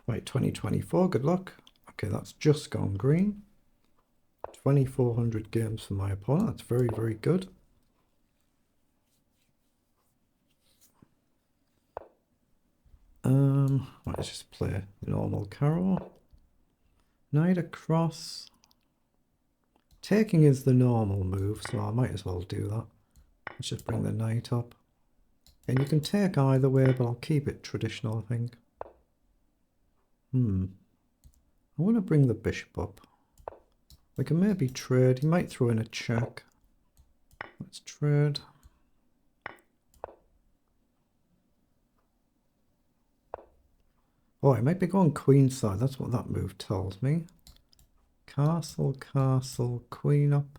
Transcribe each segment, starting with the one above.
Right, 2024, good luck. Okay, that's just gone green. 2,400 games for my opponent. That's very, very good. Let's just play the normal carol. Knight across. Taking is the normal move, so I might as well do that. Let's just bring the knight up. And you can take either way, but I'll keep it traditional, I think. I want to bring the bishop up. We can maybe trade. He might throw in a check. Let's trade. Oh, I might be going queenside. That's what that move tells me. Castle, castle, queen up.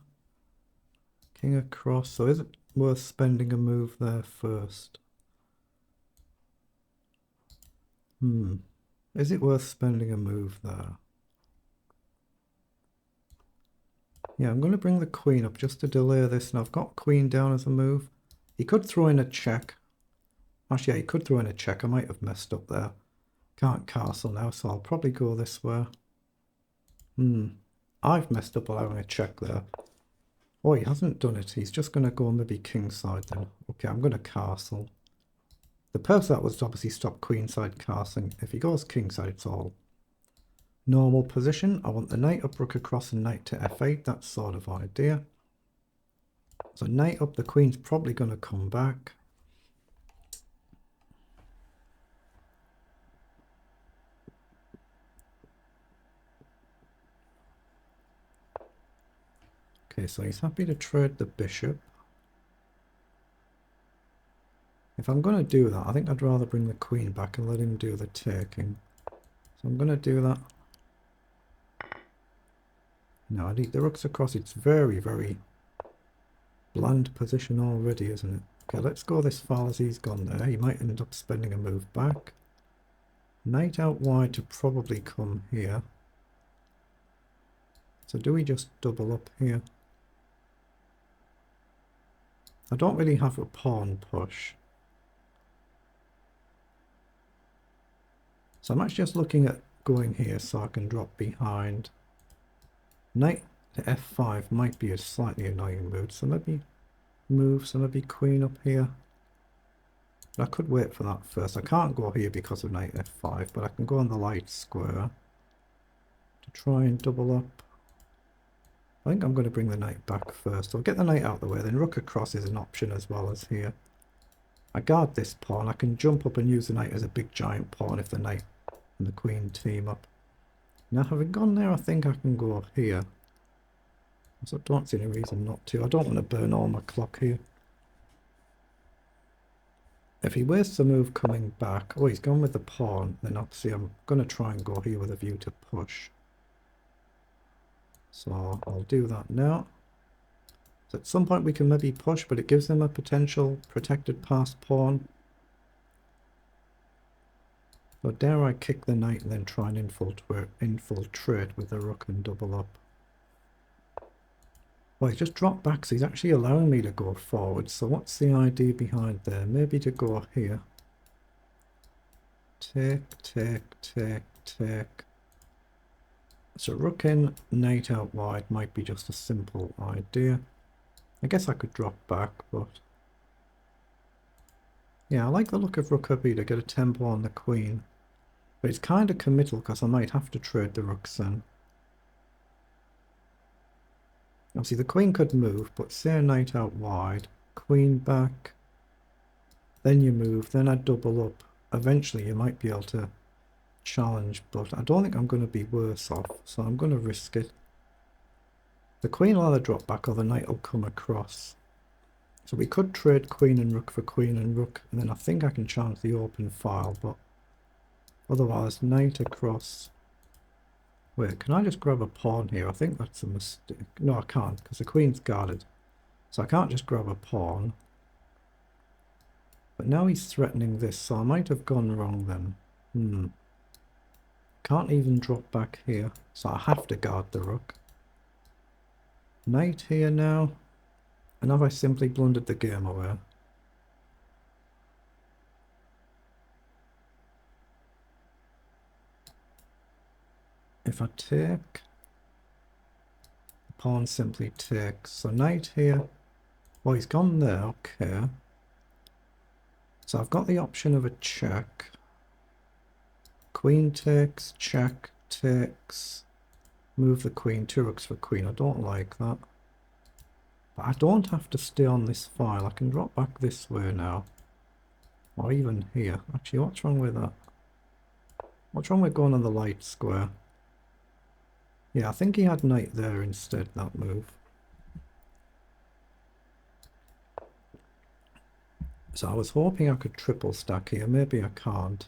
King across. So is it worth spending a move there first? Is it worth spending a move there? Yeah, I'm going to bring the queen up just to delay this. And I've got queen down as a move. He could throw in a check. Actually, yeah, he could throw in a check. I might have messed up there. Can't castle now, so I'll probably go this way. I've messed up allowing a check there. Oh, he hasn't done it. He's just going to go maybe kingside then. Okay, I'm going to castle. The purpose of that was to obviously stop queenside castling. If he goes kingside, it's all normal position. I want the knight up, rook across, and knight to f8. That sort of idea. So knight up, the queen's probably going to come back. Okay, so he's happy to trade the bishop. If I'm going to do that, I think I'd rather bring the queen back and let him do the taking. So I'm going to do that. No, I need the rooks across. It's very, very bland position already, isn't it? Okay, let's go this far as he's gone there. He might end up spending a move back. Knight out wide to probably come here. So do we just double up here? I don't really have a pawn push. So I'm actually just looking at going here so I can drop behind. Knight to f5 might be a slightly annoying move, so maybe move, so maybe queen up here. But I could wait for that first. I can't go here because of knight f5, but I can go on the light square to try and double up. I think I'm going to bring the knight back first. I'll get the knight out of the way, then rook across is an option as well as here. I guard this pawn. I can jump up and use the knight as a big giant pawn if the knight and the queen team up. Now having gone there, I think I can go here. So I don't see any reason not to. I don't want to burn all my clock here. If he wastes a move coming back, oh, he's gone with the pawn, then obviously I'm going to try and go here with a view to push. So I'll do that now. So at some point we can maybe push, but it gives them a potential protected pass pawn. So dare I kick the knight and then try and infiltrate with the rook and double up. Well, he's just dropped back, so he's actually allowing me to go forward. So what's the idea behind there? Maybe to go here. Take, take, take, take. So rook in, knight out wide might be just a simple idea. I guess I could drop back, but... yeah, I like the look of rook up here to get a tempo on the queen. But it's kind of committal because I might have to trade the rooks then. Obviously the queen could move, but say a knight out wide, queen back, then you move, then I double up. Eventually you might be able to challenge, but I don't think I'm going to be worse off, so I'm going to risk it. The queen will either drop back or the knight will come across. So we could trade queen and rook for queen and rook, and then I think I can challenge the open file, but otherwise knight across. Wait, can I just grab a pawn here? I think that's a mistake. No, I can't, because the queen's guarded. So I can't just grab a pawn. But now he's threatening this, so I might have gone wrong then. Can't even drop back here, so I have to guard the rook. Knight here now. And have I simply blundered the game away? if I take, the pawn simply takes. So knight here. Well, he's gone there, okay. So I've got the option of a check. Queen takes, check, takes. Move the queen, 2 rooks for queen. I don't like that. But I don't have to stay on this file. I can drop back this way now. Or even here. Actually, what's wrong with that? What's wrong with going on the light square? Yeah, I think he had knight there instead, that move. So I was hoping I could triple stack here. Maybe I can't.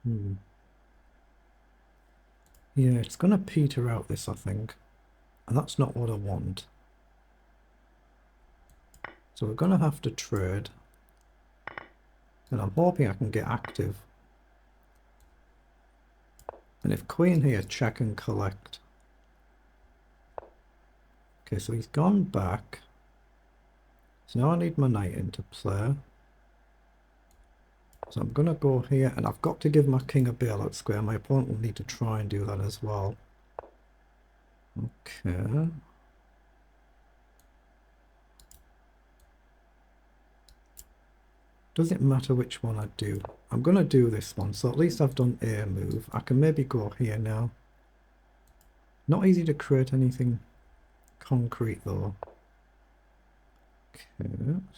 Yeah, it's going to peter out this, I think. And that's not what I want. So we're going to have to trade. And I'm hoping I can get active. And if queen here, check and collect. Okay, so he's gone back. So now I need my knight into play. So I'm going to go here, and I've got to give my king a bailout square. My opponent will need to try and do that as well. Okay. Does it matter which one I do? I'm going to do this one, so at least I've done a move. I can maybe go here now. Not easy to create anything concrete though. Okay,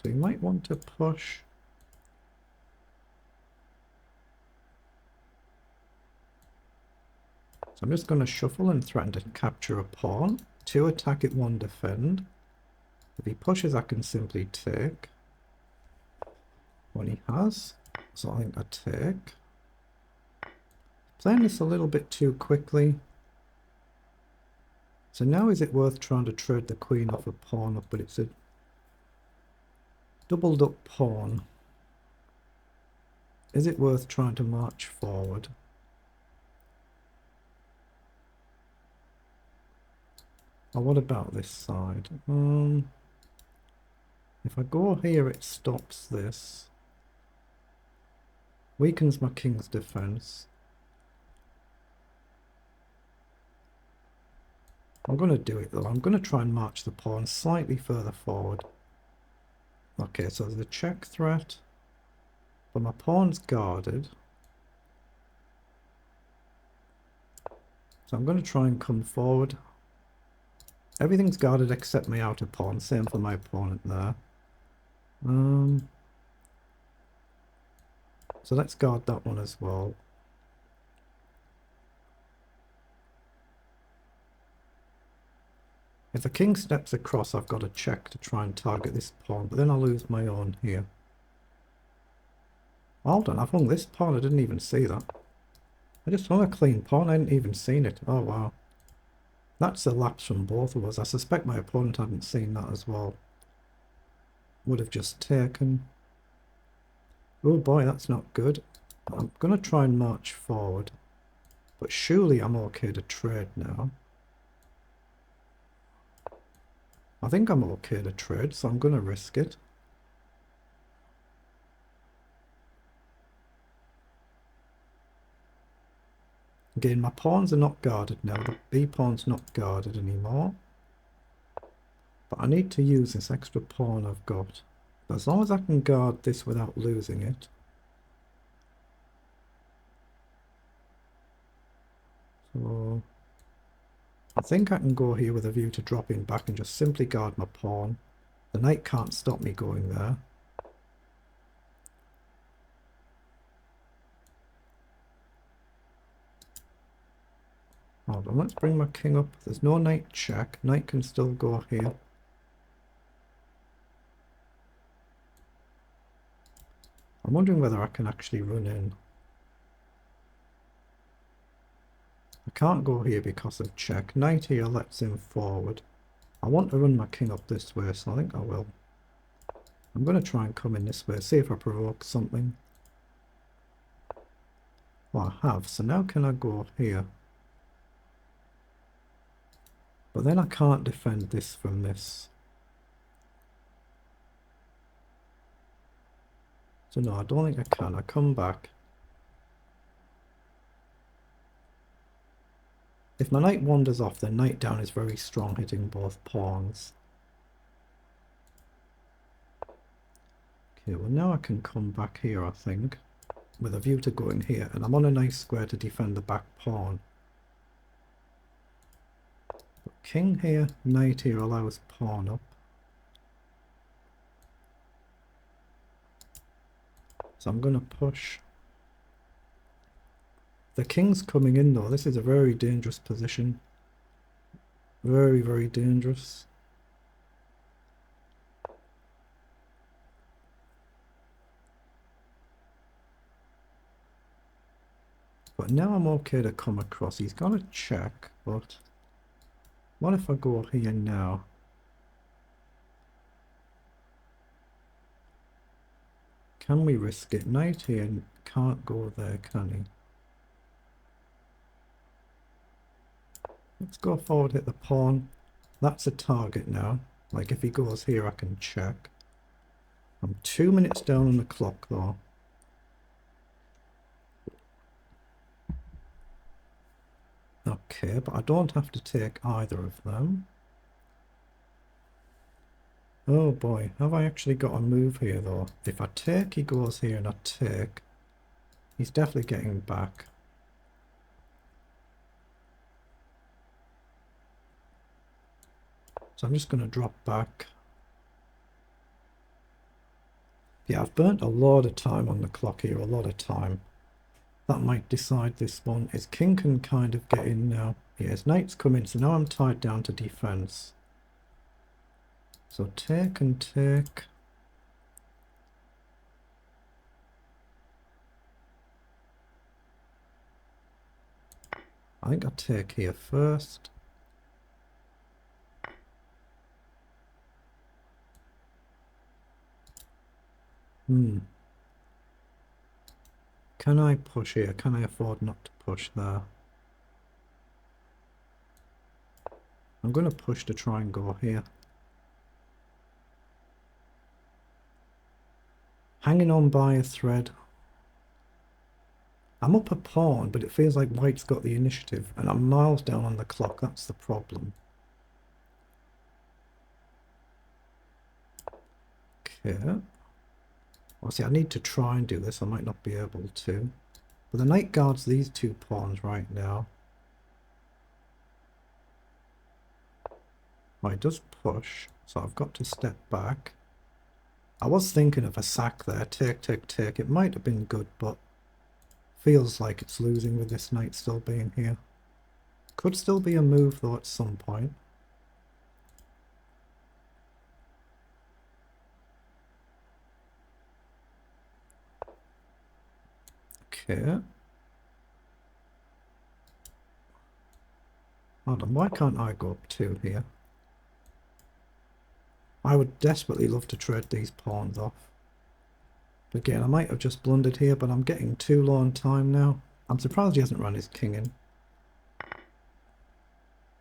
so you might want to push. So I'm just going to shuffle and threaten to capture a pawn. 2 attack it, 1 defend. If he pushes, I can simply take. When he has, so I think I take. Playing this a little bit too quickly. So now is it worth trying to trade the queen off a pawn up, but it's a doubled up pawn. Is it worth trying to march forward? Or what about this side? If I go here, it stops this. Weakens my king's defense. I'm going to do it though. I'm going to try and march the pawn slightly further forward. Okay, so there's a check threat. But my pawn's guarded. So I'm going to try and come forward. Everything's guarded except my outer pawn. Same for my opponent there. So let's guard that one as well. If the king steps across, I've got to check to try and target this pawn, but then I'll lose my own here. Hold on, I've hung this pawn. I didn't even see that. I just hung a clean pawn. I hadn't even seen it. Oh, wow. That's a lapse from both of us. I suspect my opponent hadn't seen that as well. Would have just taken. Oh boy, that's not good. I'm going to try and march forward. But surely I'm okay to trade now. I think I'm okay to trade, so I'm going to risk it. Again, my pawns are not guarded now. The B pawn's not guarded anymore. But I need to use this extra pawn I've got. But as long as I can guard this without losing it. So I think I can go here with a view to dropping back and just simply guard my pawn. The knight can't stop me going there. Hold on, let's bring my king up. There's no knight check. Knight can still go here. I'm wondering whether I can actually run in. I can't go here because of check. Knight here lets him forward. I want to run my king up this way, so I think I will. I'm going to try and come in this way, see if I provoke something. Well, I have, so now can I go here? But then I can't defend this from this. So no, I don't think I can. I come back. If my knight wanders off, then knight down is very strong, hitting both pawns. Okay, well now I can come back here, I think, with a view to going here, and I'm on a nice square to defend the back pawn. But king here, knight here allows pawn up. So I'm going to push. The king's coming in though. This is a very dangerous position. Very, very dangerous. But now I'm okay to come across. He's going to check, but what if I go here now? Can we risk it? Knight here can't go there, can he? Let's go forward, hit the pawn. That's a target now. Like if he goes here, I can check. I'm 2 minutes down on the clock though. Okay, but I don't have to take either of them. Oh boy, have I actually got a move here though? If I take, he goes here, and I take. He's definitely getting back. So I'm just going to drop back. Yeah, I've burnt a lot of time on the clock here, a lot of time. That might decide this one. His king can kind of get in now. Yeah, his knight's come in, so now I'm tied down to defense. So take and take. I think I'll take here first. Can I push here? Can I afford not to push there? I'm going to push to try and go here. Hanging on by a thread. I'm up a pawn, but it feels like white's got the initiative, and I'm miles down on the clock. That's the problem. Okay. Obviously, I need to try and do this. I might not be able to. But the knight guards these two pawns right now. Right, it does push, so I've got to step back. I was thinking of a sack there. Take, take, take. It might have been good, but feels like it's losing with this knight still being here. Could still be a move, though, at some point. Okay. Hold on, why can't I go up 2 here? I would desperately love to trade these pawns off. Again, I might have just blundered here, but I'm getting too low on time now. I'm surprised he hasn't run his king in.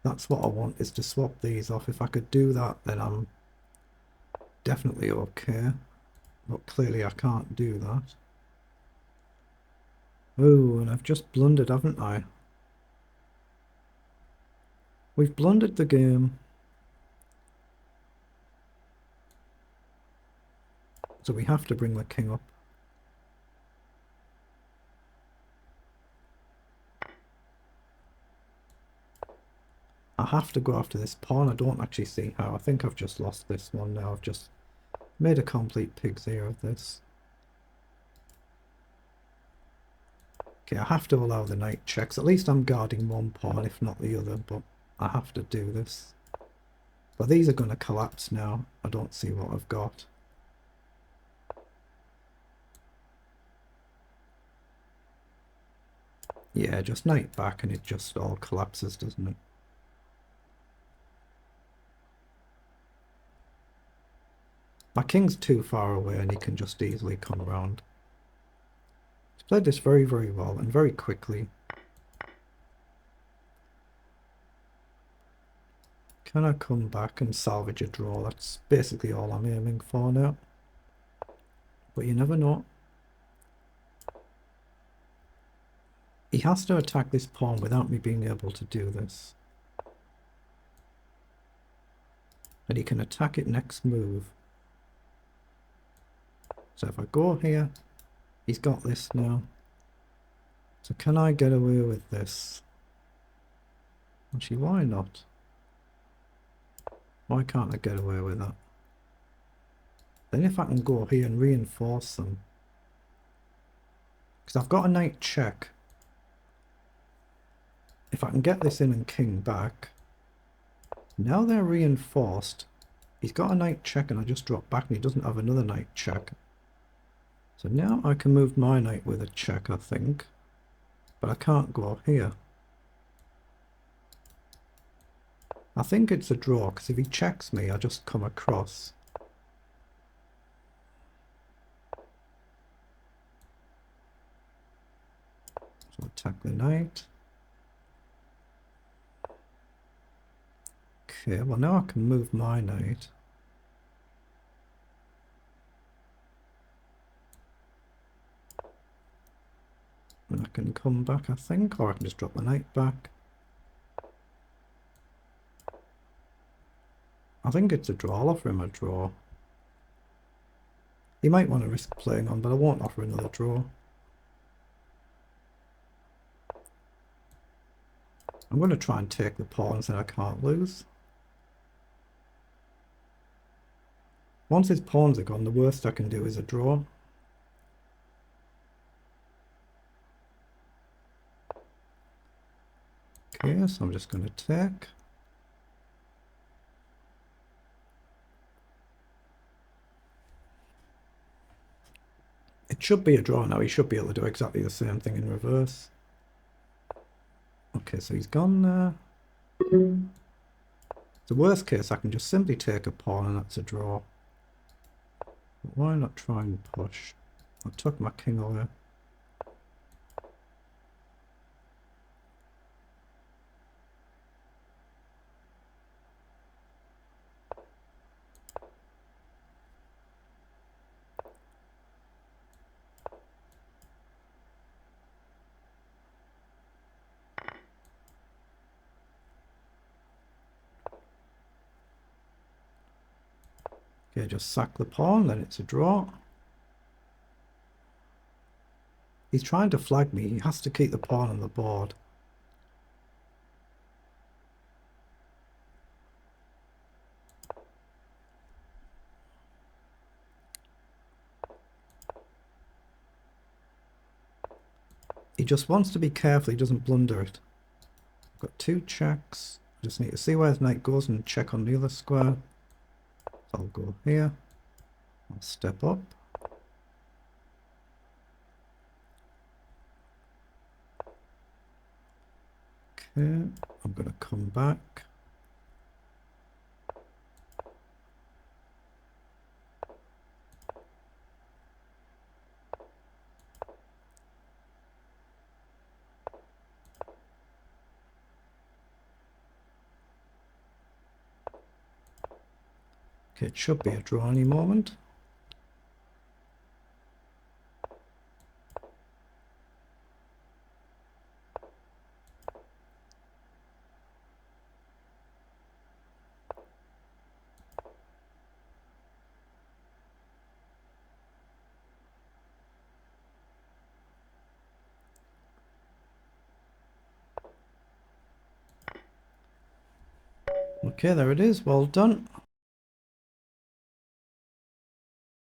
That's what I want, is to swap these off. If I could do that, then I'm definitely okay. But clearly I can't do that. Oh, and I've just blundered, haven't I? We've blundered the game. So we have to bring the king up. I have to go after this pawn. I don't actually see how. I think I've just lost this one now. I've just made a complete pig's ear of this. Okay, I have to allow the knight checks. At least I'm guarding one pawn, if not the other, but I have to do this. But these are going to collapse now. I don't see what I've got. Yeah, just knight back and it just all collapses, doesn't it? My king's too far away and he can just easily come around. He's played this very, very well and very quickly. Can I come back and salvage a draw? That's basically all I'm aiming for now. But you never know. He has to attack this pawn without me being able to do this. And he can attack it next move. So if I go here, he's got this now. So can I get away with this? Actually, why not? Why can't I get away with that? Then if I can go here and reinforce them. Because I've got a knight check. If I can get this in and king back. Now they're reinforced. He's got a knight check and I just drop back and he doesn't have another knight check. So now I can move my knight with a check, I think. But I can't go here. I think it's a draw, because if he checks me, I just come across. So attack the knight. Okay, well now I can move my knight. And I can come back, I think, or I can just drop my knight back. I think it's a draw. I'll offer him a draw. He might want to risk playing on, but I won't offer another draw. I'm going to try and take the pawns that I can't lose. Once his pawns are gone, the worst I can do is a draw. Okay, so I'm just going to take. It should be a draw now. He should be able to do exactly the same thing in reverse. Okay, so he's gone there. The worst case, I can just simply take a pawn and that's a draw. But why not try and push? I took my king away. Okay, just sack the pawn, then it's a draw. He's trying to flag me. He has to keep the pawn on the board. He just wants to be careful he doesn't blunder it. I've got two checks. I just need to see where his knight goes and check on the other square. So I'll go here. I'll step up. Okay, I'm going to come back. Okay, it should be a draw any moment. Okay, there it is. Well done.